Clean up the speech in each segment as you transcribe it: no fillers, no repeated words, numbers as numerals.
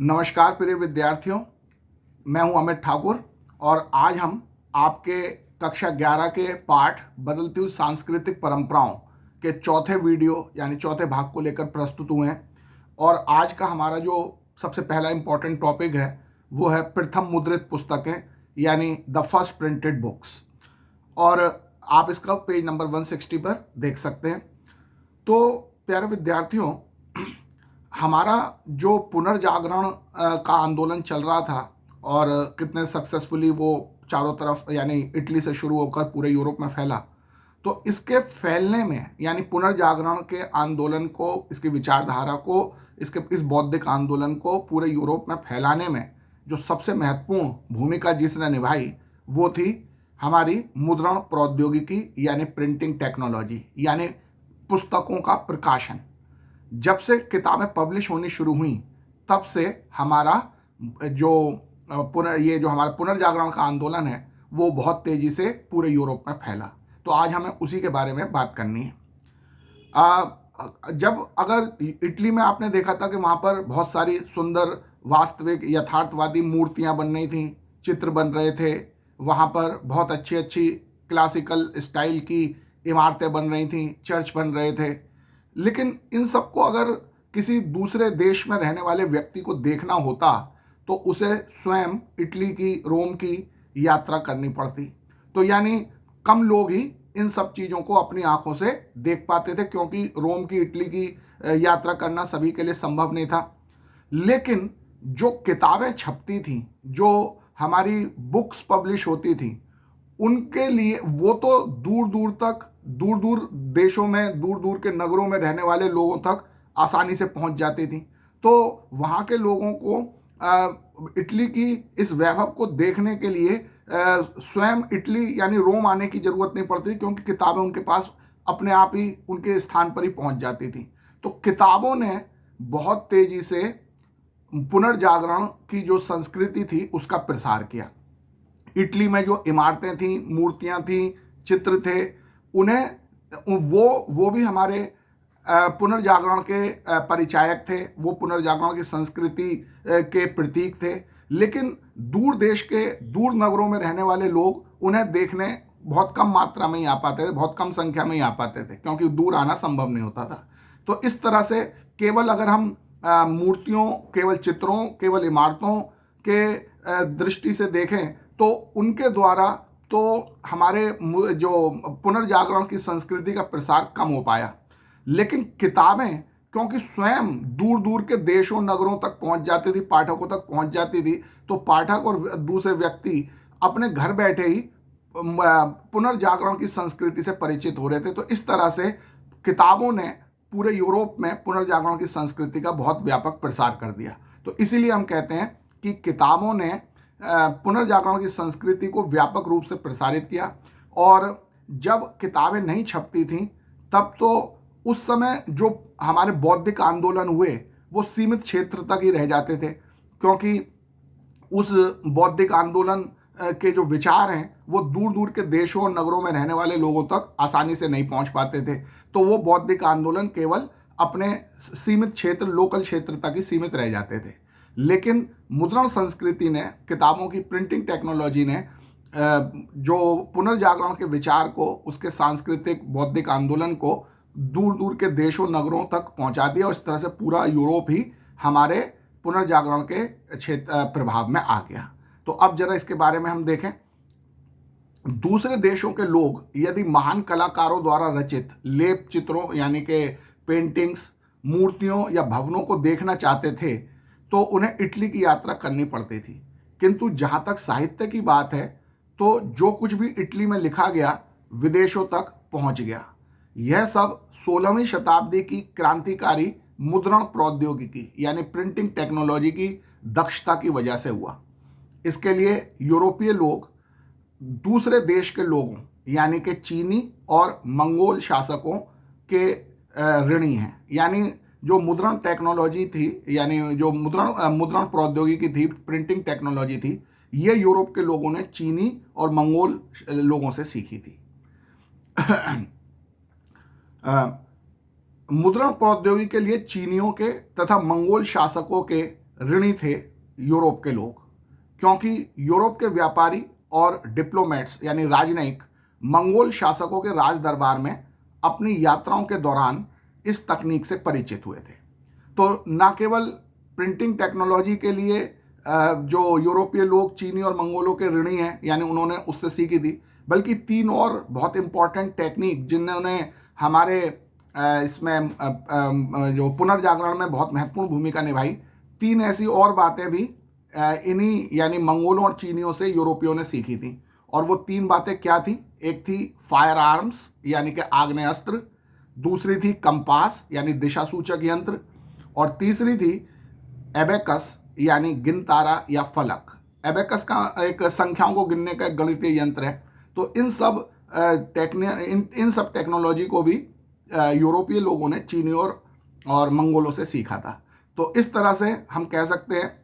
नमस्कार प्रिय विद्यार्थियों, मैं हूं अमित ठाकुर और आज हम आपके कक्षा 11 के पाठ बदलती हुई सांस्कृतिक परंपराओं के चौथे वीडियो यानी चौथे भाग को लेकर प्रस्तुत हुए हैं। और आज का हमारा जो सबसे पहला इम्पोर्टेंट टॉपिक है वो है प्रथम मुद्रित पुस्तकें यानी द फर्स्ट प्रिंटेड बुक्स। और आप इसका पेज नंबर 160 पर देख सकते हैं। तो प्यारे विद्यार्थियों, हमारा जो पुनर्जागरण का आंदोलन चल रहा था और कितने सक्सेसफुली वो चारों तरफ यानी इटली से शुरू होकर पूरे यूरोप में फैला, तो इसके फैलने में यानी पुनर्जागरण के आंदोलन को, इसकी विचारधारा को, इसके इस बौद्धिक आंदोलन को पूरे यूरोप में फैलाने में जो सबसे महत्वपूर्ण भूमिका जिसने निभाई वो थी हमारी मुद्रण प्रौद्योगिकी यानी प्रिंटिंग टेक्नोलॉजी यानी पुस्तकों का प्रकाशन। जब से किताबें पब्लिश होनी शुरू हुई तब से हमारा जो ये जो हमारा पुनर्जागरण का आंदोलन है वो बहुत तेज़ी से पूरे यूरोप में फैला। तो आज हमें उसी के बारे में बात करनी है। जब अगर इटली में आपने देखा था कि वहाँ पर बहुत सारी सुंदर वास्तविक यथार्थवादी मूर्तियाँ बन रही थीं, चित्र बन रहे थे, वहाँ पर बहुत अच्छी अच्छी क्लासिकल स्टाइल की इमारतें बन रही थीं, चर्च बन रहे थे, लेकिन इन सबको अगर किसी दूसरे देश में रहने वाले व्यक्ति को देखना होता तो उसे स्वयं इटली की, रोम की यात्रा करनी पड़ती। तो यानी कम लोग ही इन सब चीज़ों को अपनी आंखों से देख पाते थे, क्योंकि रोम की, इटली की यात्रा करना सभी के लिए संभव नहीं था। लेकिन जो किताबें छपती थीं, जो हमारी बुक्स पब्लिश होती थीं, उनके लिए वो तो दूर दूर तक, दूर दूर देशों में, दूर दूर के नगरों में रहने वाले लोगों तक आसानी से पहुंच जाती थी। तो वहाँ के लोगों को इटली की इस वैभव को देखने के लिए स्वयं इटली यानी रोम आने की ज़रूरत नहीं पड़ती, क्योंकि किताबें उनके पास अपने आप ही उनके स्थान पर ही पहुंच जाती थी। तो किताबों ने बहुत तेज़ी से पुनर्जागरण की जो संस्कृति थी उसका प्रसार किया। इटली में जो इमारतें थीं, मूर्तियां थीं, चित्र थे, उन्हें वो भी हमारे पुनर्जागरण के परिचायक थे, वो पुनर्जागरण की संस्कृति के प्रतीक थे। लेकिन दूर देश के, दूर नगरों में रहने वाले लोग उन्हें देखने बहुत कम मात्रा में ही आ पाते थे, बहुत कम संख्या में ही आ पाते थे, क्योंकि दूर आना संभव नहीं होता था। तो इस तरह से केवल अगर हम मूर्तियों, केवल चित्रों, केवल इमारतों के दृष्टि से देखें तो उनके द्वारा तो हमारे जो पुनर्जागरण की संस्कृति का प्रसार कम हो पाया। लेकिन किताबें क्योंकि स्वयं दूर दूर के देशों, नगरों तक पहुंच जाती थी, पाठकों तक पहुंच जाती थी, तो पाठक और दूसरे व्यक्ति अपने घर बैठे ही पुनर्जागरण की संस्कृति से परिचित हो रहे थे। तो इस तरह से किताबों ने पूरे यूरोप में पुनर्जागरण की संस्कृति का बहुत व्यापक प्रसार कर दिया। तो इसीलिए हम कहते हैं कि किताबों ने पुनर्जागरण की संस्कृति को व्यापक रूप से प्रसारित किया। और जब किताबें नहीं छपती थीं तब तो उस समय जो हमारे बौद्धिक आंदोलन हुए वो सीमित क्षेत्र तक ही रह जाते थे, क्योंकि उस बौद्धिक आंदोलन के जो विचार हैं वो दूर दूर के देशों और नगरों में रहने वाले लोगों तक आसानी से नहीं पहुंच पाते थे। तो वो बौद्धिक आंदोलन केवल अपने सीमित क्षेत्र, लोकल क्षेत्र तक ही सीमित रह जाते थे। लेकिन मुद्रण संस्कृति ने, किताबों की प्रिंटिंग टेक्नोलॉजी ने जो पुनर्जागरण के विचार को, उसके सांस्कृतिक बौद्धिक आंदोलन को दूर दूर के देशों, नगरों तक पहुंचा दिया। और इस तरह से पूरा यूरोप ही हमारे पुनर्जागरण के क्षेत्र प्रभाव में आ गया। तो अब जरा इसके बारे में हम देखें। दूसरे देशों के लोग यदि महान कलाकारों द्वारा रचित लेप चित्रों यानी कि पेंटिंग्स, मूर्तियों या भवनों को देखना चाहते थे तो उन्हें इटली की यात्रा करनी पड़ती थी। किंतु जहाँ तक साहित्य की बात है तो जो कुछ भी इटली में लिखा गया विदेशों तक पहुँच गया। यह सब 16वीं शताब्दी की क्रांतिकारी मुद्रण प्रौद्योगिकी यानी प्रिंटिंग टेक्नोलॉजी की दक्षता की वजह से हुआ। इसके लिए यूरोपीय लोग दूसरे देश के लोगों यानी कि चीनी और मंगोल शासकों के ऋणी हैं। यानी जो मुद्रण टेक्नोलॉजी थी, यानी जो मुद्रण प्रौद्योगिकी थी, प्रिंटिंग टेक्नोलॉजी थी, ये यूरोप के लोगों ने चीनी और मंगोल लोगों से सीखी थी। मुद्रण प्रौद्योगिकी के लिए चीनियों के तथा मंगोल शासकों के ऋणी थे यूरोप के लोग, क्योंकि यूरोप के व्यापारी और डिप्लोमेट्स यानी राजनयिक मंगोल शासकों के राज दरबार में अपनी यात्राओं के दौरान इस तकनीक से परिचित हुए थे। तो न केवल प्रिंटिंग टेक्नोलॉजी के लिए जो यूरोपीय लोग चीनी और मंगोलों के ऋणी हैं, यानी उन्होंने उससे सीखी थी, बल्कि तीन और बहुत इंपॉर्टेंट टेक्निक जिन्होंने हमारे इसमें जो पुनर्जागरण में बहुत महत्वपूर्ण भूमिका निभाई, तीन ऐसी और बातें भी इन्हीं यानी मंगोलों और चीनियों से यूरोपियों ने सीखी थी। और वो तीन बातें क्या थी? एक थी फायर आर्म्स यानी कि आग्नेयास्त्र, दूसरी थी कंपास यानी दिशा सूचक यंत्र, और तीसरी थी एबेकस यानी गिनतारा या फलक। एबेकस का एक संख्याओं को गिनने का एक गणितीय यंत्र है। तो इन सब टेक्नोलॉजी को भी यूरोपीय लोगों ने चीनियों और मंगोलों से सीखा था। तो इस तरह से हम कह सकते हैं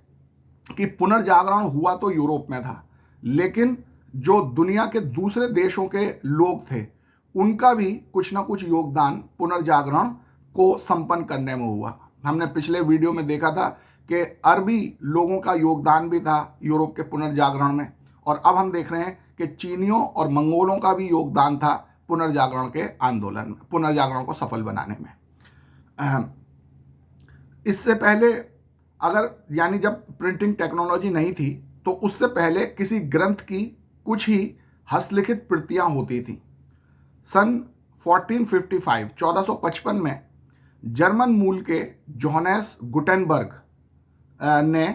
कि पुनर्जागरण हुआ तो यूरोप में था, लेकिन जो दुनिया के दूसरे देशों के लोग थे उनका भी कुछ ना कुछ योगदान पुनर्जागरण को संपन्न करने में हुआ। हमने पिछले वीडियो में देखा था कि अरबी लोगों का योगदान भी था यूरोप के पुनर्जागरण में, और अब हम देख रहे हैं कि चीनियों और मंगोलों का भी योगदान था पुनर्जागरण के आंदोलन में, पुनर्जागरण को सफल बनाने में। इससे पहले अगर यानी जब प्रिंटिंग टेक्नोलॉजी नहीं थी तो उससे पहले किसी ग्रंथ की कुछ ही हस्तलिखित प्रतियां होती थी। सन 1455 में जर्मन मूल के जोहानेस गुटेनबर्ग ने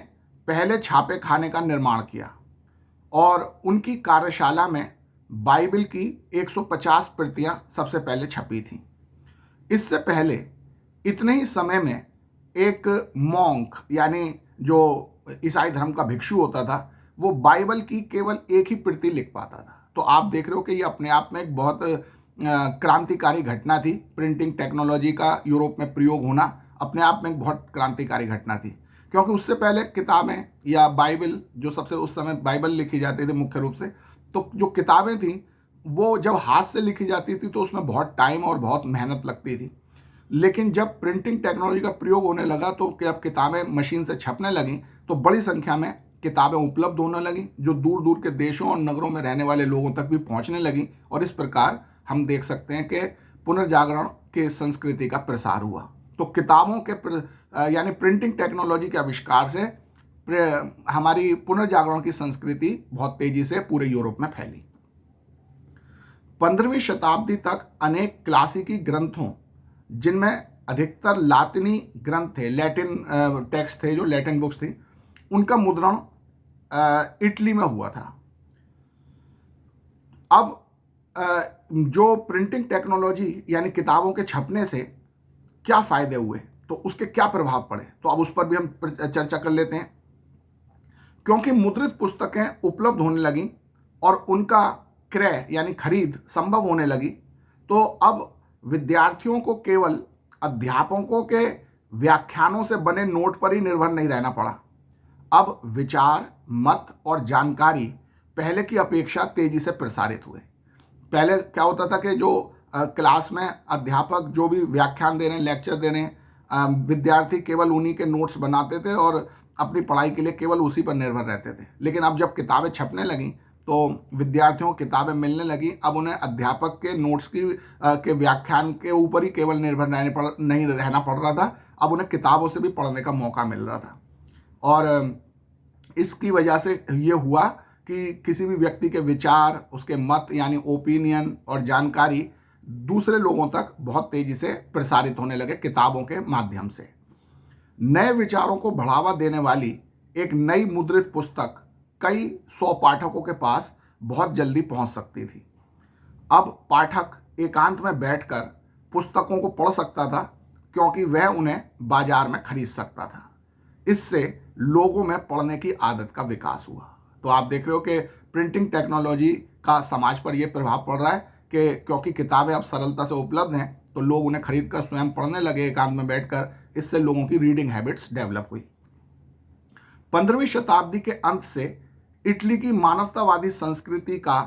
पहले छापे खाने का निर्माण किया और उनकी कार्यशाला में बाइबल की 150 प्रतियां सबसे पहले छपी थी। इससे पहले इतने ही समय में एक मॉन्क यानी जो ईसाई धर्म का भिक्षु होता था, वो बाइबल की केवल एक ही प्रति लिख पाता था। तो आप देख रहे हो कि ये अपने आप में एक बहुत क्रांतिकारी घटना थी। प्रिंटिंग टेक्नोलॉजी का यूरोप में प्रयोग होना अपने आप में एक बहुत क्रांतिकारी घटना थी, क्योंकि उससे पहले किताबें या बाइबल, जो सबसे उस समय बाइबल लिखी जाती थी मुख्य रूप से, तो जो किताबें थी वो जब हाथ से लिखी जाती थी तो उसमें बहुत टाइम और बहुत मेहनत लगती थी। लेकिन जब प्रिंटिंग टेक्नोलॉजी का प्रयोग होने लगा तो जब किताबें मशीन से छपने लगीं तो बड़ी संख्या में किताबें उपलब्ध होने लगीं, जो दूर दूर के देशों और नगरों में रहने वाले लोगों तक भी पहुंचने लगीं, और इस प्रकार हम देख सकते हैं कि पुनर्जागरण के संस्कृति का प्रसार हुआ। तो किताबों के यानी प्रिंटिंग टेक्नोलॉजी के आविष्कार से हमारी पुनर्जागरण की संस्कृति बहुत तेजी से पूरे यूरोप में फैली। 15वीं शताब्दी तक अनेक क्लासिकी ग्रंथों, जिनमें अधिकतर लातिनी ग्रंथ थे, लैटिन टेक्स्ट थे, जो लैटिन बुक्स थी, उनका मुद्रण इटली में हुआ था। अब जो प्रिंटिंग टेक्नोलॉजी यानी किताबों के छपने से क्या फ़ायदे हुए, तो उसके क्या प्रभाव पड़े, तो अब उस पर भी हम चर्चा कर लेते हैं। क्योंकि मुद्रित पुस्तकें उपलब्ध होने लगी और उनका क्रय यानी खरीद संभव होने लगी, तो अब विद्यार्थियों को केवल अध्यापकों के व्याख्यानों से बने नोट पर ही निर्भर नहीं रहना पड़ा। अब विचार, मत और जानकारी पहले की अपेक्षा तेजी से प्रसारित हुए। पहले क्या होता था कि जो क्लास में अध्यापक जो भी व्याख्यान दे रहे हैं, लेक्चर दे रहे हैं, विद्यार्थी केवल उन्हीं के नोट्स बनाते थे और अपनी पढ़ाई के लिए केवल उसी पर निर्भर रहते थे। लेकिन अब जब किताबें छपने लगीं तो विद्यार्थियों को किताबें मिलने लगी, अब उन्हें अध्यापक के नोट्स के व्याख्यान के ऊपर ही केवल निर्भर नहीं रहना पड़ रहा था, अब उन्हें किताबों से भी पढ़ने का मौका मिल रहा था। और इसकी वजह से ये हुआ कि किसी भी व्यक्ति के विचार, उसके मत यानी ओपिनियन और जानकारी दूसरे लोगों तक बहुत तेजी से प्रसारित होने लगे किताबों के माध्यम से। नए विचारों को बढ़ावा देने वाली एक नई मुद्रित पुस्तक कई 100 पाठकों के पास बहुत जल्दी पहुंच सकती थी। अब पाठक एकांत में बैठकर पुस्तकों को पढ़ सकता था, क्योंकि वह उन्हें बाजार में खरीद सकता था। इससे लोगों में पढ़ने की आदत का विकास हुआ। तो आप देख रहे हो कि प्रिंटिंग टेक्नोलॉजी का समाज पर यह प्रभाव पड़ रहा है कि क्योंकि किताबें अब सरलता से उपलब्ध हैं तो लोग उन्हें खरीद कर स्वयं पढ़ने लगे एकांत में बैठकर। इससे लोगों की रीडिंग हैबिट्स डेवलप हुई। 15वीं शताब्दी के अंत से इटली की मानवतावादी संस्कृति का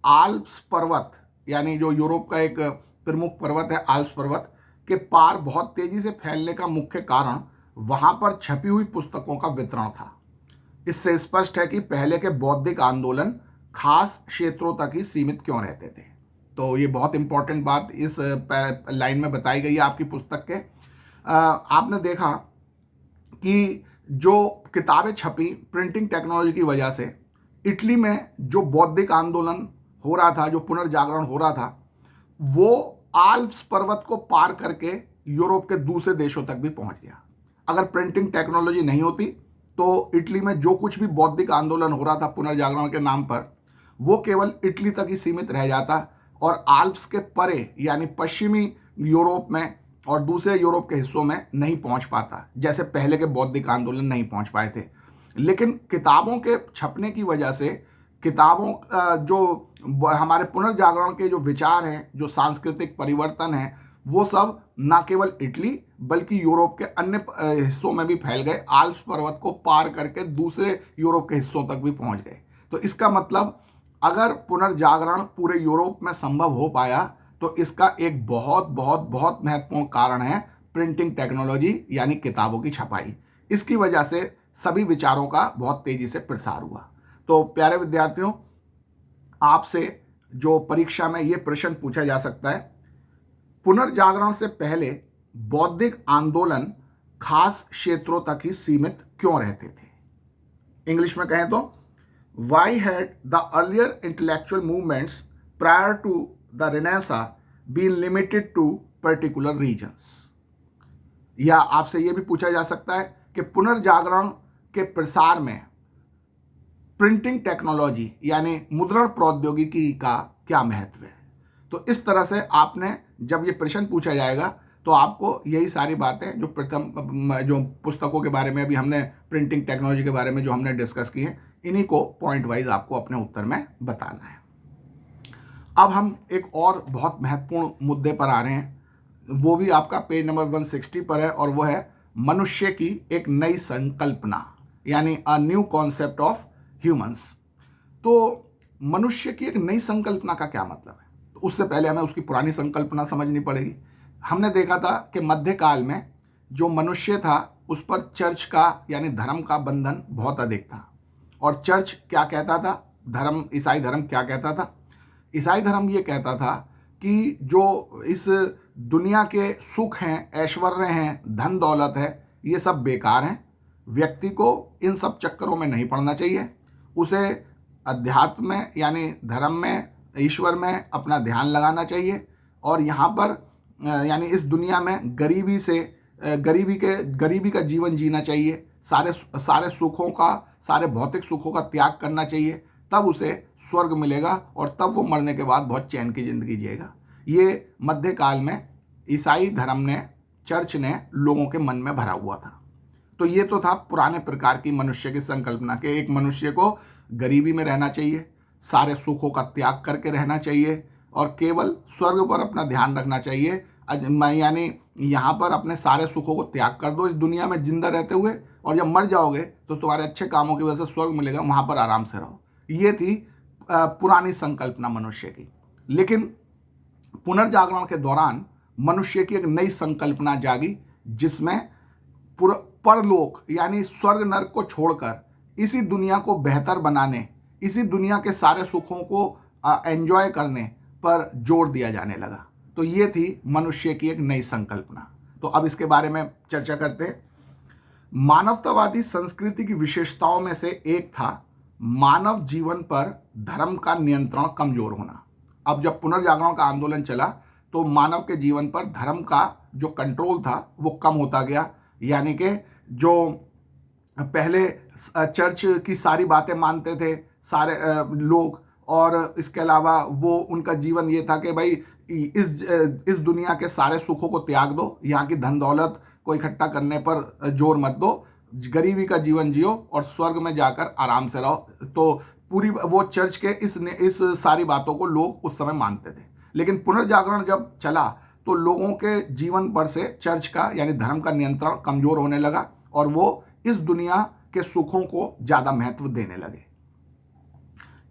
आल्प्स पर्वत यानी जो यूरोप का एक प्रमुख पर्वत है, आल्प्स पर्वत के पार बहुत तेजी से फैलने का मुख्य कारण वहां पर छपी हुई पुस्तकों का वितरण था। इससे स्पष्ट है कि पहले के बौद्धिक आंदोलन खास क्षेत्रों तक ही सीमित क्यों रहते थे। तो ये बहुत इंपॉर्टेंट बात इस लाइन में बताई गई है आपकी पुस्तक के। आपने देखा कि जो किताबें छपी प्रिंटिंग टेक्नोलॉजी की वजह से, इटली में जो बौद्धिक आंदोलन हो रहा था, जो पुनर्जागरण हो रहा था, वो आल्प्स पर्वत को पार करके यूरोप के दूसरे देशों तक भी पहुंच गया। अगर प्रिंटिंग टेक्नोलॉजी नहीं होती तो इटली में जो कुछ भी बौद्धिक आंदोलन हो रहा था पुनर्जागरण के नाम पर, वो केवल इटली तक ही सीमित रह जाता और आल्प्स के परे यानी पश्चिमी यूरोप में और दूसरे यूरोप के हिस्सों में नहीं पहुंच पाता, जैसे पहले के बौद्धिक आंदोलन नहीं पहुंच पाए थे। लेकिन किताबों के छपने की वजह से, किताबों जो हमारे पुनर्जागरण के जो विचार हैं, जो सांस्कृतिक परिवर्तन है, वो सब ना केवल इटली बल्कि यूरोप के अन्य हिस्सों में भी फैल गए, आल्प्स पर्वत को पार करके दूसरे यूरोप के हिस्सों तक भी पहुंच गए। तो इसका मतलब अगर पुनर्जागरण पूरे यूरोप में संभव हो पाया तो इसका एक बहुत बहुत बहुत महत्वपूर्ण कारण है प्रिंटिंग टेक्नोलॉजी यानी किताबों की छपाई। इसकी वजह से सभी विचारों का बहुत तेजी से प्रसार हुआ। तो प्यारे विद्यार्थियों, आपसे जो परीक्षा में ये प्रश्न पूछा जा सकता है, पुनर्जागरण से पहले बौद्धिक आंदोलन खास क्षेत्रों तक ही सीमित क्यों रहते थे। इंग्लिश में कहें तो why had the earlier intellectual movements prior to the Renaissance been limited to particular regions. या आपसे यह भी पूछा जा सकता है कि पुनर्जागरण के प्रसार में प्रिंटिंग टेक्नोलॉजी यानी मुद्रण प्रौद्योगिकी का क्या महत्व है। तो इस तरह से आपने जब ये प्रश्न पूछा जाएगा तो आपको यही सारी बातें जो पुस्तकों के बारे में अभी हमने प्रिंटिंग टेक्नोलॉजी के बारे में जो हमने डिस्कस की है, इन्हीं को पॉइंट वाइज आपको अपने उत्तर में बताना है। अब हम एक और बहुत महत्वपूर्ण मुद्दे पर आ रहे हैं, वो भी आपका पेज नंबर 160 पर है, और वो है मनुष्य की एक नई संकल्पना यानी a new concept of humans. तो मनुष्य की एक नई संकल्पना का क्या मतलब है, तो उससे पहले हमें उसकी पुरानी संकल्पना समझनी पड़ेगी। हमने देखा था कि मध्यकाल में जो मनुष्य था उस पर चर्च का यानी धर्म का बंधन बहुत अधिक था। और चर्च क्या कहता था, धर्म, ईसाई धर्म क्या कहता था? ईसाई धर्म ये कहता था कि जो इस दुनिया के सुख हैं, ऐश्वर्य हैं, धन दौलत है, ये सब बेकार हैं। व्यक्ति को इन सब चक्करों में नहीं पड़ना चाहिए, उसे अध्यात्म में यानी धर्म में, ईश्वर में अपना ध्यान लगाना चाहिए। और यहाँ पर यानी इस दुनिया में गरीबी का जीवन जीना चाहिए, सारे सुखों का, सारे भौतिक सुखों का त्याग करना चाहिए, तब उसे स्वर्ग मिलेगा और तब वो मरने के बाद बहुत चैन की जिंदगी जिएगा। ये मध्यकाल में ईसाई धर्म ने, चर्च ने लोगों के मन में भरा हुआ था। तो ये तो था पुराने प्रकार की मनुष्य की संकल्पना के एक मनुष्य को गरीबी में रहना चाहिए, सारे सुखों का त्याग करके रहना चाहिए और केवल स्वर्ग पर अपना ध्यान रखना चाहिए। यानी यहाँ पर अपने सारे सुखों को त्याग कर दो इस दुनिया में जिंदा रहते हुए, और जब मर जाओगे तो तुम्हारे अच्छे कामों की वजह से स्वर्ग मिलेगा, वहाँ पर आराम से रहो। ये थी पुरानी संकल्पना मनुष्य की। लेकिन पुनर्जागरण के दौरान मनुष्य की एक नई संकल्पना जागी, जिसमें परलोक यानी स्वर्ग नरक को छोड़कर इसी दुनिया को बेहतर बनाने, इसी दुनिया के सारे सुखों को एंजॉय करने पर जोर दिया जाने लगा। तो ये थी मनुष्य की एक नई संकल्पना। तो अब इसके बारे में चर्चा करते हैं। मानवतावादी संस्कृति की विशेषताओं में से एक था मानव जीवन पर धर्म का नियंत्रण कमजोर होना। अब जब पुनर्जागरण का आंदोलन चला तो मानव के जीवन पर धर्म का जो कंट्रोल था वो कम होता गया। यानी कि जो पहले चर्च की सारी बातें मानते थे सारे लोग, और इसके अलावा वो उनका जीवन ये था कि भाई इस दुनिया के सारे सुखों को त्याग दो, यहाँ की धन दौलत को इकट्ठा करने पर जोर मत दो, गरीबी का जीवन जियो और स्वर्ग में जाकर आराम से रहो। तो पूरी वो चर्च के इस सारी बातों को लोग उस समय मानते थे। लेकिन पुनर्जागरण जब चला तो लोगों के जीवन पर से चर्च का यानी धर्म का नियंत्रण कमजोर होने लगा और वो इस दुनिया के सुखों को ज़्यादा महत्व देने लगे।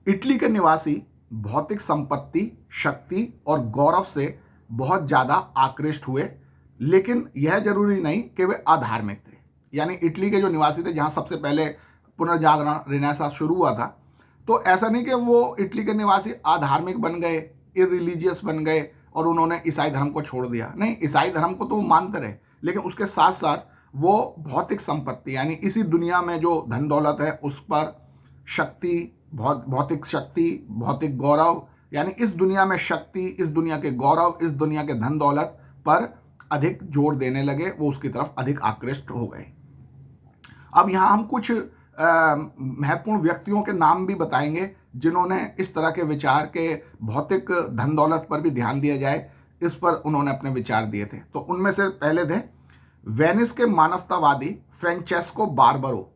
इटली के निवासी भौतिक संपत्ति, शक्ति और गौरव से बहुत ज़्यादा आकृष्ट हुए, लेकिन यह जरूरी नहीं कि वे अधार्मिक थे। यानी इटली के जो निवासी थे, जहाँ सबसे पहले पुनर्जागरण रेनेसां शुरू हुआ था, तो ऐसा नहीं कि वो इटली के निवासी अधार्मिक बन गए, इरिलीजियस बन गए और उन्होंने ईसाई धर्म को छोड़ दिया। नहीं, ईसाई धर्म को तो वो मानते रहे, लेकिन उसके साथ साथ वो भौतिक संपत्ति यानी इसी दुनिया में जो धन दौलत है उस पर शक्ति, भौतिक शक्ति, भौतिक गौरव, यानी इस दुनिया में शक्ति, इस दुनिया के गौरव, इस दुनिया के धन दौलत पर अधिक जोर देने लगे, वो उसकी तरफ अधिक आकृष्ट हो गए। अब यहाँ हम कुछ महत्वपूर्ण व्यक्तियों के नाम भी बताएंगे जिन्होंने इस तरह के विचार के भौतिक धन दौलत पर भी ध्यान दिया जाए, इस पर उन्होंने अपने विचार दिए थे। तो उनमें से पहले थे वेनिस के मानवतावादी फ्रेंचेस्को बार्बरो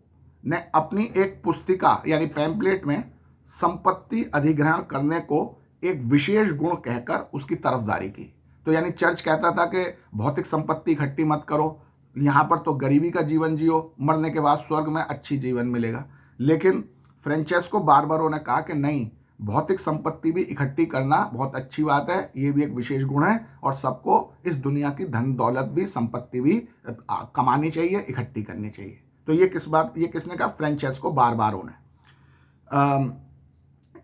ने अपनी एक पुस्तिका यानी पैम्पलेट में संपत्ति अधिग्रहण करने को एक विशेष गुण कहकर उसकी तरफदारी की। तो यानी चर्च कहता था कि भौतिक संपत्ति इकट्ठी मत करो, यहाँ पर तो गरीबी का जीवन जियो, मरने के बाद स्वर्ग में अच्छी जीवन मिलेगा। लेकिन फ्रेंचेस्को बार्बरो ने कहा कि नहीं, भौतिक संपत्ति भी इकट्ठी करना बहुत अच्छी बात है, ये भी एक विशेष गुण है और सबको इस दुनिया की धन दौलत भी, संपत्ति भी कमानी चाहिए, इकट्ठी करनी चाहिए। तो ये किसने कहा? फ्रेंचेस्को बार्बरो ने।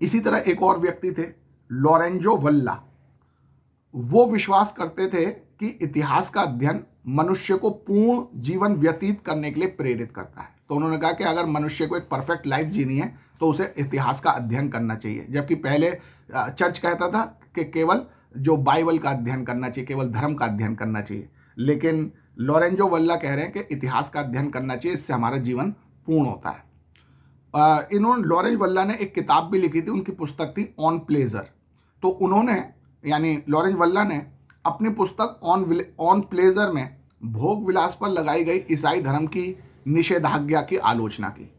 इसी तरह एक और व्यक्ति थे लोरेंजो वल्ला। वो विश्वास करते थे कि इतिहास का अध्ययन मनुष्य को पूर्ण जीवन व्यतीत करने के लिए प्रेरित करता है। तो उन्होंने कहा कि अगर मनुष्य को एक परफेक्ट लाइफ जीनी है तो उसे इतिहास का अध्ययन करना चाहिए, जबकि पहले चर्च कहता था कि केवल जो बाइबल का अध्ययन करना चाहिए, केवल धर्म का अध्ययन करना चाहिए। लेकिन लोरेंजो वल्ला कह रहे हैं कि इतिहास का अध्ययन करना चाहिए, इससे हमारा जीवन पूर्ण होता है। लोरेंज वल्ला ने एक किताब भी लिखी थी, उनकी पुस्तक थी ऑन प्लेजर। तो उन्होंने यानी लोरेंज वल्ला ने अपनी पुस्तक ऑन प्लेजर में भोग विलास पर लगाई गई ईसाई धर्म की निषेधाज्ञा की आलोचना की।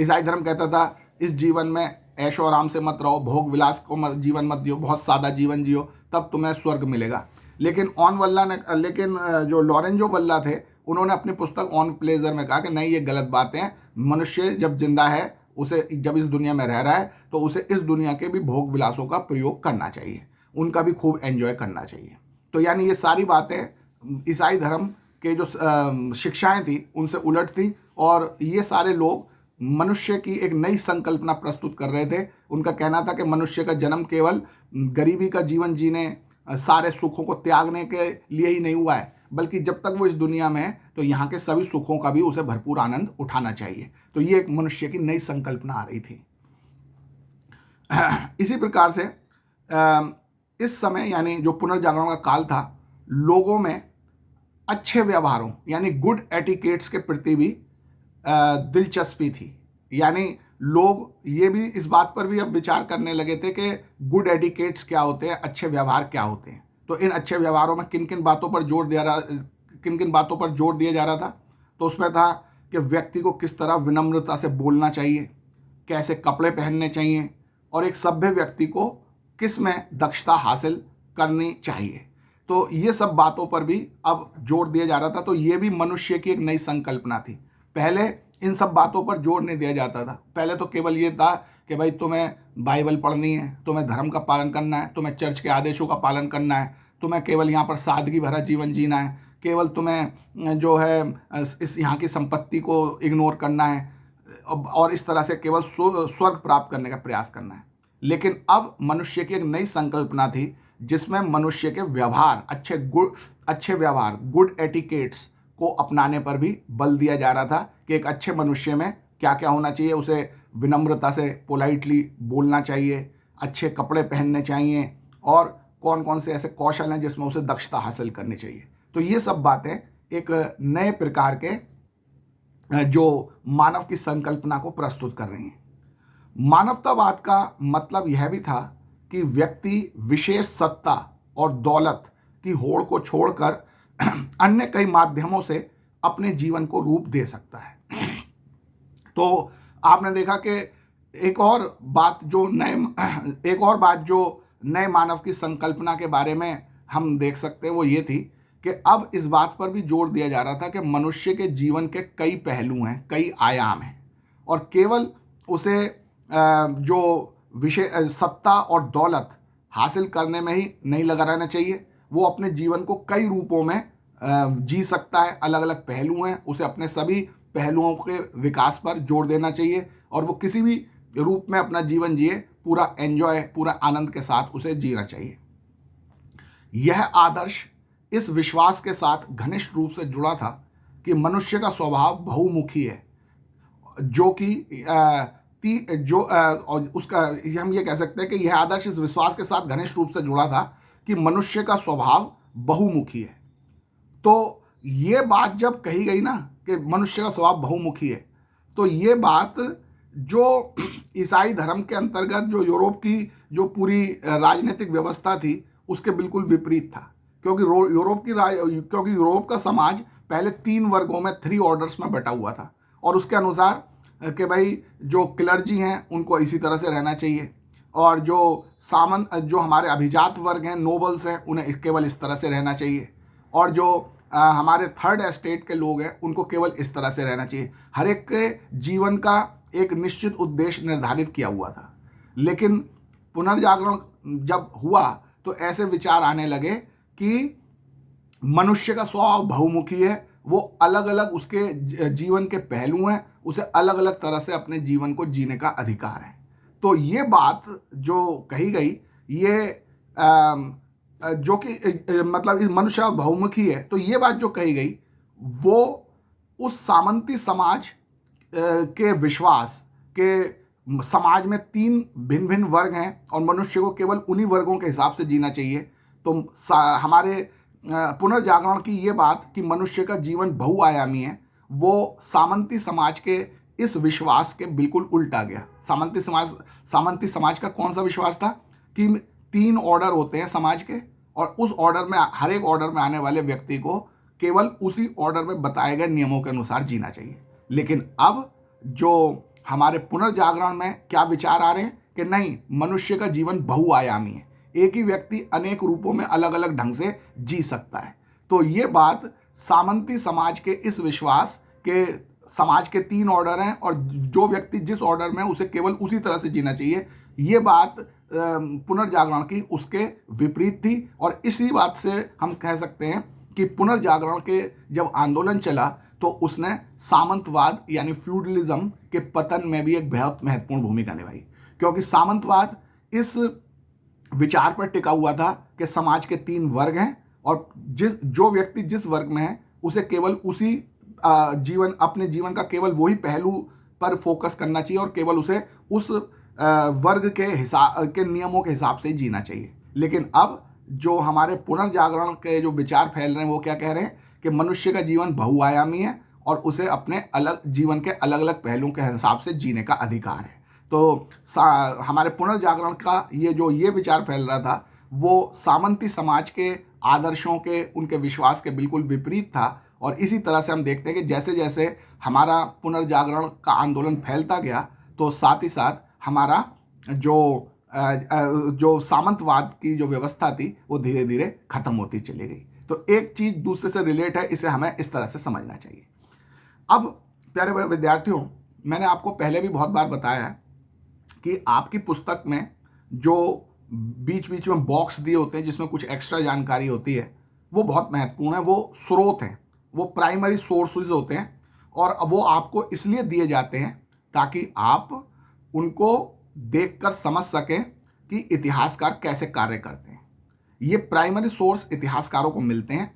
ईसाई धर्म कहता था इस जीवन में ऐशो आराम से मत रहो, भोग विलास को जीवन मत जियो, बहुत सादा जीवन जियो, तब तुम्हें स्वर्ग मिलेगा। लेकिन जो लोरेंजो वल्ला थे, उन्होंने अपनी पुस्तक ऑन प्लेजर में कहा कि नहीं, ये गलत बातें हैं। मनुष्य जब जिंदा है, उसे जब इस दुनिया में रह रहा है, तो उसे इस दुनिया के भी भोग विलासों का प्रयोग करना चाहिए, उनका भी खूब एंजॉय करना चाहिए। तो यानी ये सारी बातें ईसाई धर्म के जो शिक्षाएं थी उनसे उलट थी, और ये सारे लोग मनुष्य की एक नई संकल्पना प्रस्तुत कर रहे थे। उनका कहना था कि मनुष्य का जन्म केवल गरीबी का जीवन जीने, सारे सुखों को त्यागने के लिए ही नहीं हुआ है, बल्कि जब तक वो इस दुनिया में है तो यहाँ के सभी सुखों का भी उसे भरपूर आनंद उठाना चाहिए। तो ये एक मनुष्य की नई संकल्पना आ रही थी। इसी प्रकार से इस समय यानी जो पुनर्जागरण का काल था, लोगों में अच्छे व्यवहारों यानी गुड एटिकेट्स के प्रति भी दिलचस्पी थी। यानी लोग ये भी इस बात पर भी अब विचार करने लगे थे कि गुड एटिकेट्स क्या होते हैं, अच्छे व्यवहार क्या होते हैं। तो इन अच्छे व्यवहारों में किन किन बातों पर जोर दिया जा रहा था। तो उसमें था कि व्यक्ति को किस तरह विनम्रता से बोलना चाहिए, कैसे कपड़े पहनने चाहिए, और एक सभ्य व्यक्ति को किस में दक्षता हासिल करनी चाहिए। तो ये सब बातों पर भी अब जोर दिया जा रहा था। तो ये भी मनुष्य की एक नई संकल्पना थी। पहले इन सब बातों पर जोर नहीं दिया जाता था। पहले तो केवल ये था कि भाई तुम्हें बाइबल पढ़नी है, तुम्हें धर्म का पालन करना है, तुम्हें चर्च के आदेशों का पालन करना है, तुम्हें केवल यहाँ पर सादगी भरा जीवन जीना है, केवल तुम्हें जो है इस यहाँ की संपत्ति को इग्नोर करना है, और इस तरह से केवल स्वर्ग प्राप्त करने का प्रयास करना है। लेकिन अब मनुष्य की एक नई संकल्पना थी जिसमें मनुष्य के व्यवहार, अच्छे व्यवहार, गुड एटिकेट्स को अपनाने पर भी बल दिया जा रहा था कि एक अच्छे मनुष्य में क्या क्या होना चाहिए। उसे विनम्रता से पोलाइटली बोलना चाहिए, अच्छे कपड़े पहनने चाहिए, और कौन कौन से ऐसे कौशल हैं जिसमें उसे दक्षता हासिल करनी चाहिए। तो ये सब बातें एक नए प्रकार के जो मानव की संकल्पना को प्रस्तुत कर रही हैं। मानवतावाद का मतलब यह भी था कि व्यक्ति विशेष सत्ता और दौलत की होड़ को छोड़कर अन्य कई माध्यमों से अपने जीवन को रूप दे सकता है। तो आपने देखा कि एक और बात जो नए मानव की संकल्पना के बारे में हम देख सकते हैं वो ये थी कि अब इस बात पर भी जोर दिया जा रहा था कि मनुष्य के जीवन के कई पहलू हैं, कई आयाम हैं, और केवल उसे जो विषय सत्ता और दौलत हासिल करने में ही नहीं लगा रहना चाहिए। वो अपने जीवन को कई रूपों में जी सकता है, अलग अलग पहलू हैं, उसे अपने सभी पहलुओं के विकास पर जोर देना चाहिए और वो किसी भी रूप में अपना जीवन जिए, पूरा एंजॉय, पूरा आनंद के साथ उसे जीना चाहिए। यह आदर्श इस विश्वास के साथ घनिष्ठ रूप से जुड़ा था कि मनुष्य का स्वभाव बहुमुखी है, जो कि और उसका हम ये कह सकते हैं कि यह आदर्श इस विश्वास के साथ घनिष्ठ रूप से जुड़ा था कि मनुष्य का स्वभाव बहुमुखी है। तो ये बात जब कही गई ना कि मनुष्य का स्वभाव बहुमुखी है, तो ये बात जो ईसाई धर्म के अंतर्गत जो यूरोप की जो पूरी राजनीतिक व्यवस्था थी उसके बिल्कुल विपरीत था। क्योंकि क्योंकि यूरोप का समाज पहले 3 वर्गों में, 3 ऑर्डर्स में बटा हुआ था और उसके अनुसार कि भाई जो क्लर्जी हैं उनको इसी तरह से रहना चाहिए और जो हमारे अभिजात वर्ग हैं, नोबल्स हैं, उन्हें केवल इस तरह से रहना चाहिए और जो हमारे थर्ड एस्टेट के लोग हैं उनको केवल इस तरह से रहना चाहिए। हर एक के जीवन का एक निश्चित उद्देश्य निर्धारित किया हुआ था। लेकिन पुनर्जागरण जब हुआ तो ऐसे विचार आने लगे कि मनुष्य का स्वभाव बहुमुखी है, वो अलग अलग उसके जीवन के पहलू हैं, उसे अलग अलग तरह से अपने जीवन को जीने का अधिकार है। तो ये बात जो कही गई, ये जो कि मतलब इस मनुष्य बहुमुखी है, तो ये बात जो कही गई वो उस सामंती समाज के विश्वास के समाज में 3 भिन्न भिन्न वर्ग हैं और मनुष्य को केवल उन्हीं वर्गों के हिसाब से जीना चाहिए। तो हमारे पुनर्जागरण की ये बात कि मनुष्य का जीवन बहुआयामी है, वो सामंती समाज के इस विश्वास के बिल्कुल उल्टा गया। सामंती समाज का कौन सा विश्वास था कि 3 ऑर्डर होते हैं समाज के और उस ऑर्डर में, हर एक ऑर्डर में आने वाले व्यक्ति को केवल उसी ऑर्डर में बताए गए नियमों के अनुसार जीना चाहिए। लेकिन अब जो हमारे पुनर्जागरण में क्या विचार आ रहे हैं कि नहीं, मनुष्य का जीवन बहुआयामी है, एक ही व्यक्ति अनेक रूपों में अलग अलग ढंग से जी सकता है। तो ये बात सामंती समाज के इस विश्वास के, समाज के 3 ऑर्डर हैं और जो व्यक्ति जिस ऑर्डर में उसे केवल उसी तरह से जीना चाहिए, ये बात पुनर्जागरण की उसके विपरीत थी। और इसी बात से हम कह सकते हैं कि पुनर्जागरण के जब आंदोलन चला तो उसने सामंतवाद यानी फ्यूडलिज्म के पतन में भी एक बहुत महत्वपूर्ण भूमिका निभाई। क्योंकि सामंतवाद इस विचार पर टिका हुआ था कि समाज के 3 वर्ग हैं और जो व्यक्ति जिस वर्ग में है उसे केवल उसी अपने जीवन का केवल वही पहलू पर फोकस करना चाहिए और केवल उसे उस वर्ग के नियमों के हिसाब से जीना चाहिए। लेकिन अब जो हमारे पुनर्जागरण के जो विचार फैल रहे हैं वो क्या कह रहे हैं कि मनुष्य का जीवन बहुआयामी है और उसे अपने अलग जीवन के अलग अलग पहलुओं के हिसाब से जीने का अधिकार है। तो हमारे पुनर्जागरण का ये विचार फैल रहा था वो सामंती समाज के आदर्शों के, उनके विश्वास के बिल्कुल विपरीत था। और इसी तरह से हम देखते हैं कि जैसे जैसे हमारा पुनर्जागरण का आंदोलन फैलता गया तो साथ ही साथ हमारा जो सामंतवाद की जो व्यवस्था थी वो धीरे धीरे खत्म होती चली गई। तो एक चीज़ दूसरे से रिलेट है, इसे हमें इस तरह से समझना चाहिए। अब प्यारे विद्यार्थियों, मैंने आपको पहले भी बहुत बार बताया है कि आपकी पुस्तक में जो बीच बीच में बॉक्स दिए होते हैं जिसमें कुछ एक्स्ट्रा जानकारी होती है वो बहुत महत्वपूर्ण है। वो स्रोत हैं, वो प्राइमरी सोर्सेज होते हैं और वो आपको इसलिए दिए जाते हैं ताकि आप उनको देखकर समझ सकें कि इतिहासकार कैसे कार्य करते हैं। ये प्राइमरी सोर्स इतिहासकारों को मिलते हैं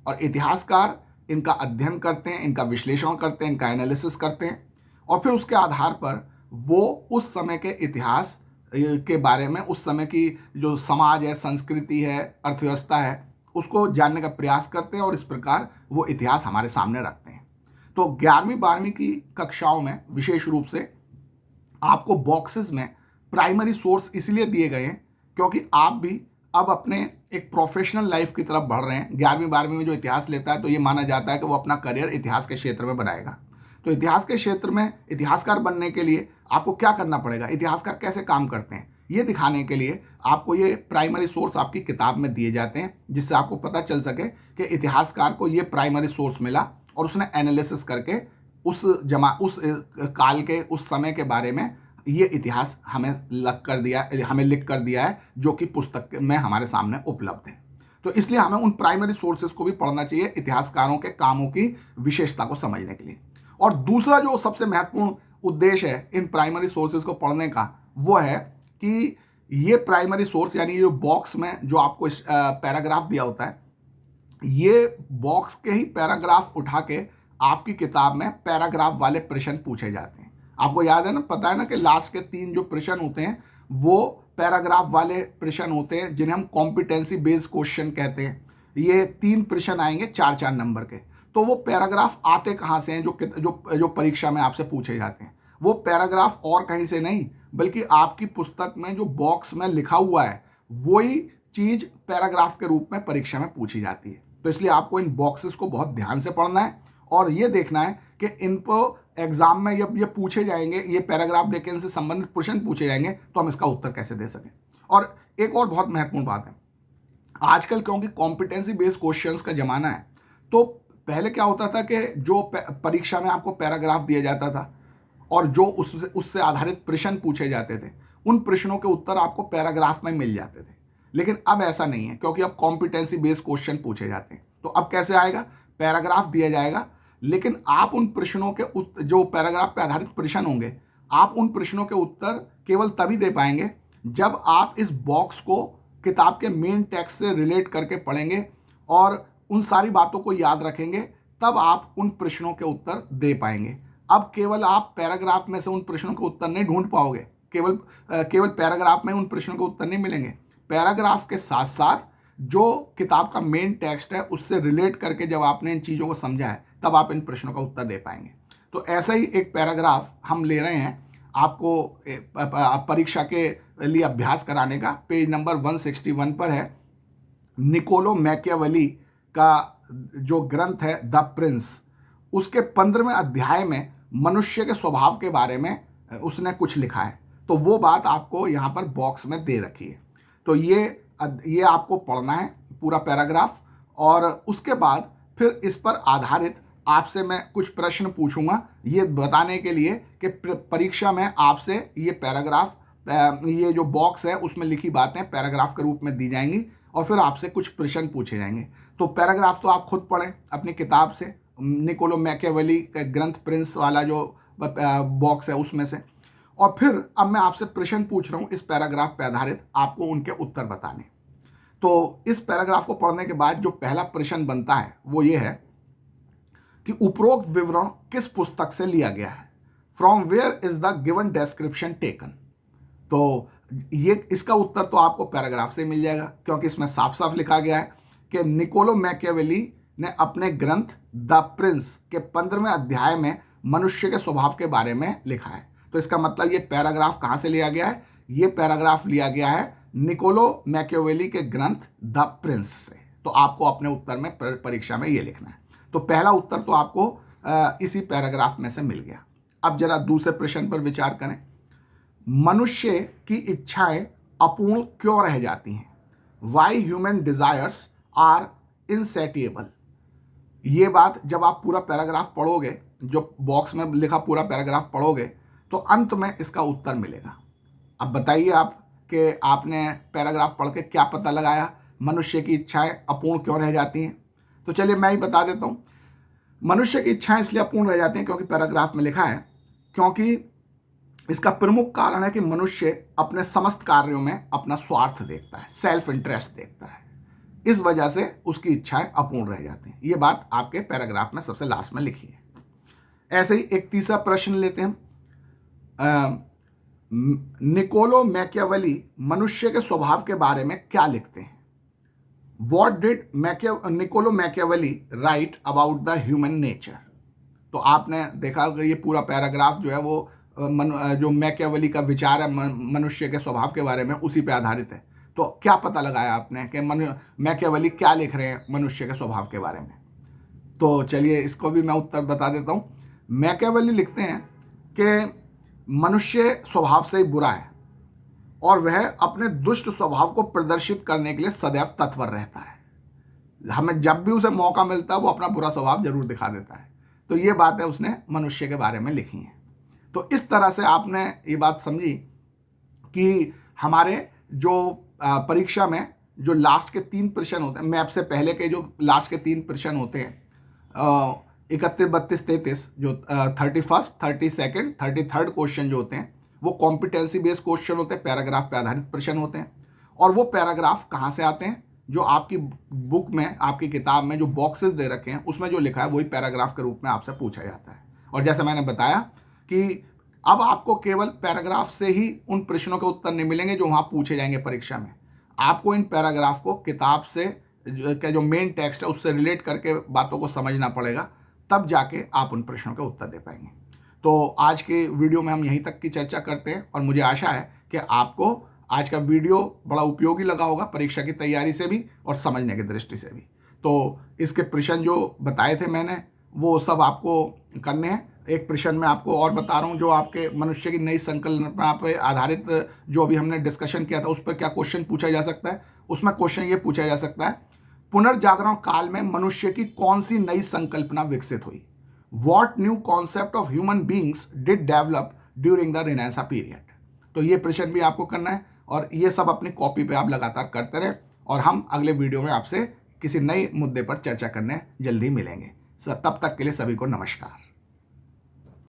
और इतिहासकार इनका अध्ययन करते हैं, इनका विश्लेषण करते हैं, इनका एनालिसिस करते हैं और फिर उसके आधार पर वो उस समय के इतिहास के बारे में, उस समय की जो समाज है, संस्कृति है, अर्थव्यवस्था है, उसको जानने का प्रयास करते हैं और इस प्रकार वो इतिहास हमारे सामने रखते हैं। तो 11वीं 12वीं की कक्षाओं में विशेष रूप से आपको बॉक्सेस में प्राइमरी सोर्स इसलिए दिए गए हैं क्योंकि आप भी अब अपने एक प्रोफेशनल लाइफ की तरफ बढ़ रहे हैं। 11वीं 12वीं में जो इतिहास लेता है तो ये माना जाता है कि वो अपना करियर इतिहास के क्षेत्र में बनाएगा। तो इतिहास के क्षेत्र में इतिहासकार बनने के लिए आपको क्या करना पड़ेगा, इतिहासकार कैसे काम करते हैं, ये दिखाने के लिए आपको ये प्राइमरी सोर्स आपकी किताब में दिए जाते हैं जिससे आपको पता चल सके कि इतिहासकार को ये प्राइमरी सोर्स मिला और उसने एनालिसिस करके उस काल के, उस समय के बारे में ये इतिहास हमें लिख कर दिया है जो कि पुस्तक में हमारे सामने उपलब्ध है। तो इसलिए हमें उन प्राइमरी सोर्सेज को भी पढ़ना चाहिए इतिहासकारों के कामों की विशेषता को समझने के लिए। और दूसरा जो सबसे महत्वपूर्ण उद्देश्य है इन प्राइमरी सोर्सेज को पढ़ने का, वो है कि ये प्राइमरी सोर्स यानी ये बॉक्स में जो आपको पैराग्राफ दिया होता है, ये बॉक्स के ही पैराग्राफ उठा के आपकी किताब में पैराग्राफ वाले प्रश्न पूछे जाते हैं। आपको याद है ना, पता है ना कि लास्ट के 3 जो प्रश्न होते हैं वो पैराग्राफ वाले प्रश्न होते हैं, जिन्हें हम कॉम्पिटेंसी बेस्ड क्वेश्चन कहते हैं। ये 3 प्रश्न आएंगे 4-4 नंबर के। तो वो पैराग्राफ आते कहाँ से हैं जो परीक्षा में आपसे पूछे जाते हैं? वो पैराग्राफ और कहीं से नहीं, बल्कि आपकी पुस्तक में जो बॉक्स में लिखा हुआ है वही चीज पैराग्राफ के रूप में परीक्षा में पूछी जाती है। तो इसलिए आपको इन बॉक्सेस को बहुत ध्यान से पढ़ना है और ये देखना है कि इनको एग्जाम में जब ये पूछे जाएंगे, ये पैराग्राफ देके इनसे संबंधित प्रश्न पूछे जाएंगे, तो हम इसका उत्तर कैसे दे सकें। और एक और बहुत महत्वपूर्ण बात है, आजकल क्योंकि कॉम्पिटेंसी बेस्ड क्वेश्चंस का जमाना है, तो पहले क्या होता था कि जो परीक्षा में आपको पैराग्राफ दिया जाता था और जो उससे आधारित प्रश्न पूछे जाते थे, उन प्रश्नों के उत्तर आपको पैराग्राफ में मिल जाते थे। लेकिन अब ऐसा नहीं है, क्योंकि अब कॉम्पिटेंसी बेस्ड क्वेश्चन पूछे जाते हैं। तो अब कैसे आएगा? पैराग्राफ दिया जाएगा, लेकिन आप उन प्रश्नों के जो पैराग्राफ पे आधारित प्रश्न होंगे, आप उन प्रश्नों के उत्तर केवल तभी दे पाएंगे जब आप इस बॉक्स को किताब के मेन टेक्स्ट से रिलेट करके पढ़ेंगे और उन सारी बातों को याद रखेंगे, तब आप उन प्रश्नों के उत्तर दे पाएंगे। अब केवल आप पैराग्राफ में से उन प्रश्नों के उत्तर नहीं ढूंढ पाओगे, केवल पैराग्राफ में उन प्रश्नों के उत्तर नहीं मिलेंगे। पैराग्राफ के साथ साथ जो किताब का मेन टेक्स्ट है उससे रिलेट करके जब आपने इन चीज़ों को समझा है, तब आप इन प्रश्नों का उत्तर दे पाएंगे। तो ऐसा ही एक पैराग्राफ हम ले रहे हैं आपको परीक्षा के लिए अभ्यास कराने का। पेज नंबर 161 पर है, निकोलो मैकियावेली का जो ग्रंथ है द प्रिंस, उसके 15वें अध्याय में मनुष्य के स्वभाव के बारे में उसने कुछ लिखा है। तो वो बात आपको यहाँ पर बॉक्स में दे रखी है। तो ये आपको पढ़ना है पूरा पैराग्राफ, और उसके बाद फिर इस पर आधारित आपसे मैं कुछ प्रश्न पूछूंगा, ये बताने के लिए कि परीक्षा में आपसे ये पैराग्राफ, ये जो बॉक्स है उसमें लिखी बातें पैराग्राफ के रूप में दी जाएंगी और फिर आपसे कुछ प्रश्न पूछे जाएंगे। तो पैराग्राफ तो आप खुद पढ़ें अपनी किताब से, निकोलो मैकियावेली का ग्रंथ प्रिंस वाला जो बॉक्स है उसमें से, और फिर अब मैं आपसे प्रश्न पूछ रहा हूँ इस पैराग्राफ पर आधारित, आपको उनके उत्तर बताने। तो इस पैराग्राफ को पढ़ने के बाद जो पहला प्रश्न बनता है वो ये है कि उपरोक्त विवरण किस पुस्तक से लिया गया है? From where is the given description taken? तो ये इसका उत्तर तो आपको पैराग्राफ से मिल जाएगा, क्योंकि इसमें साफ साफ लिखा गया है कि निकोलो मैकियावेली ने अपने ग्रंथ द प्रिंस के 15वें अध्याय में मनुष्य के स्वभाव के बारे में लिखा है। तो इसका मतलब ये पैराग्राफ कहाँ से लिया गया है? ये पैराग्राफ लिया गया है निकोलो मैकियावेली के ग्रंथ द प्रिंस से। तो आपको अपने उत्तर में परीक्षा में ये लिखना है। तो पहला उत्तर तो आपको इसी पैराग्राफ में से मिल गया। अब जरा दूसरे प्रश्न पर विचार करें। मनुष्य की इच्छाएं अपूर्ण क्यों रह जाती हैं? Why human desires are insatiable? ये बात जब आप पूरा पैराग्राफ पढ़ोगे, जो बॉक्स में लिखा पूरा पैराग्राफ पढ़ोगे, तो अंत में इसका उत्तर मिलेगा। अब बताइए आप कि आपने पैराग्राफ पढ़ के क्या पता लगाया, मनुष्य की इच्छाएं अपूर्ण क्यों रह जाती हैं? तो चलिए मैं ही बता देता हूँ। मनुष्य की इच्छाएं इसलिए अपूर्ण रह जाती हैं क्योंकि पैराग्राफ में लिखा है, क्योंकि इसका प्रमुख कारण है कि मनुष्य अपने समस्त कार्यों में अपना स्वार्थ देखता है, सेल्फ इंटरेस्ट देखता है। इस वजह से उसकी इच्छाएं अपूर्ण रह जाती हैं। ये बात आपके पैराग्राफ में सबसे लास्ट में लिखी है। ऐसे ही एक तीसरा प्रश्न लेते हैं। निकोलो मैकियावेली मनुष्य के स्वभाव के बारे में क्या लिखते हैं? What did Niccolo Machiavelli write about the human nature? तो आपने देखा कि ये पूरा पैराग्राफ जो है वो जो मैकियावेली का विचार है मनुष्य के स्वभाव के बारे में, उसी पे आधारित है। तो क्या पता लगाया आपने कि मैकियावेली क्या लिख रहे हैं मनुष्य के स्वभाव के बारे में? तो चलिए इसको भी मैं उत्तर बता देता हूँ। मैकियावेली लिखते हैं कि मनुष्य स्वभाव से ही बुरा है और वह अपने दुष्ट स्वभाव को प्रदर्शित करने के लिए सदैव तत्पर रहता है। हमें जब भी उसे मौका मिलता है वो अपना बुरा स्वभाव जरूर दिखा देता है। तो ये बातें उसने मनुष्य के बारे में लिखी हैं। तो इस तरह से आपने ये बात समझी कि हमारे जो परीक्षा में जो लास्ट के 3 प्रश्न होते हैं, मैप से पहले के जो लास्ट के 3 प्रश्न होते हैं, 31, 32, 33, जो 31st, 32nd, 33rd क्वेश्चन जो होते हैं वो कॉम्पिटेंसी बेस्ड क्वेश्चन होते हैं, पैराग्राफ पे आधारित प्रश्न होते हैं। और वो पैराग्राफ कहाँ से आते हैं? जो आपकी बुक में, आपकी किताब में जो बॉक्सेस दे रखे हैं उसमें जो लिखा है वही पैराग्राफ के रूप में आपसे पूछा जाता है। और जैसे मैंने बताया कि अब आपको केवल पैराग्राफ से ही उन प्रश्नों के उत्तर नहीं मिलेंगे जो वहाँ पूछे जाएंगे परीक्षा में। आपको इन पैराग्राफ को किताब से जो मेन टेक्स्ट है उससे रिलेट करके बातों को समझना पड़ेगा, तब जाके आप उन प्रश्नों के उत्तर दे पाएंगे। तो आज के वीडियो में हम यहीं तक की चर्चा करते हैं और मुझे आशा है कि आपको आज का वीडियो बड़ा उपयोगी लगा होगा, परीक्षा की तैयारी से भी और समझने की दृष्टि से भी। तो इसके प्रश्न जो बताए थे मैंने वो सब आपको करने हैं। एक प्रश्न मैं आपको और बता रहा हूँ, जो आपके मनुष्य की नई संकल्पना पर आधारित जो अभी हमने डिस्कशन किया था उस पर क्या क्वेश्चन पूछा जा सकता है। उसमें क्वेश्चन ये पूछा जा सकता है, पुनर्जागरण काल में मनुष्य की कौन सी नई संकल्पना विकसित हुई? What new concept of human beings did develop during the Renaissance period? तो ये प्रश्न भी आपको करना है और ये सब अपनी कॉपी पे आप लगातार करते रहें और हम अगले वीडियो में आपसे किसी नए मुद्दे पर चर्चा करने जल्दी मिलेंगे। तब तक के लिए सभी को नमस्कार।